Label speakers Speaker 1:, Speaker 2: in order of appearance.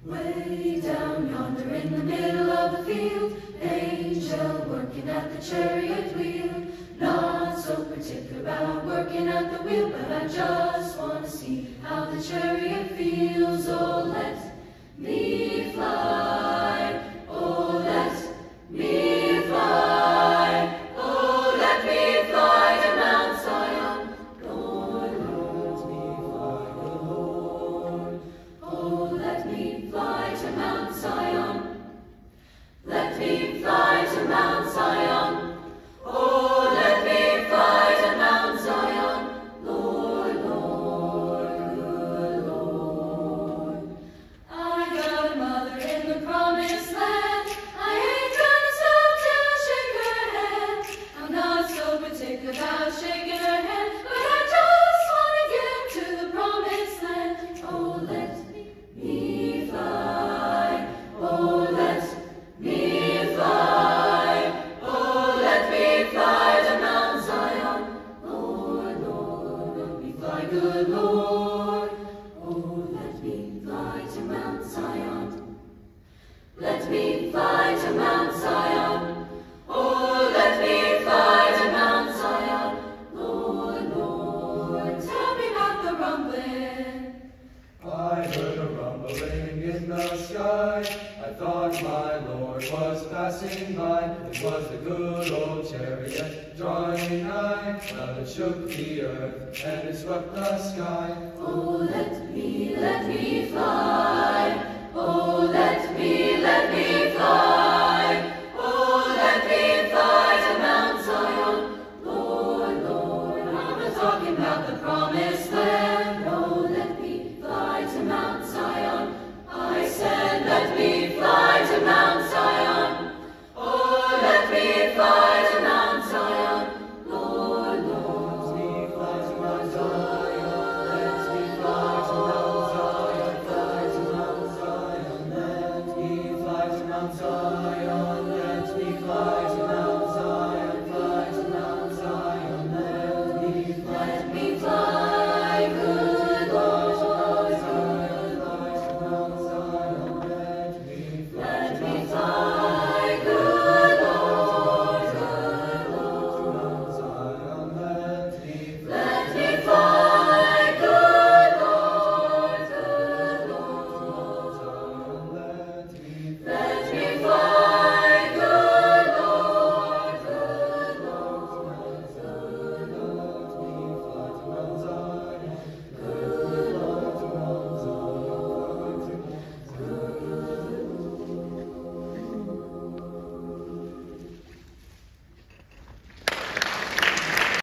Speaker 1: Way down yonder in the middle of the field, angel working at the chariot wheel. Not so particular about working at the wheel, but I just want to see how the chariot feels. Oh, let me fly. Oh, let me fly. Oh, let me fly to Mount Zion. Lord, let me fly, the Lord. Oh, let me fly to Mount Zion. Let me fly to Mount Zion. Oh, let me fly to Mount Zion. Lord, Lord, good Lord. I got a mother in the promised land. I ain't trying to stop till I shake her hand. I'm not so particular about shaking her hand, but I just want to get to the promised land. Oh, let me fly. Oh, let me fly. Oh, let me fly to Mount Zion. Lord, Lord, let me fly, good Lord. Oh, let me fly to Mount Zion. Let me fly to Mount Zion. Oh, let me fly to Mount Zion. Lord, Lord, tell me about the rumbling.
Speaker 2: I heard a rumbling in the sky. I thought my Lord was passing by. It was the good old chariot drawing nigh. Well, it shook the earth and it swept the sky.
Speaker 1: Oh, let me fly. Oh, let me fly. Oh, let me fly to Mount Zion. Lord, Lord, I'm talking about the promised land.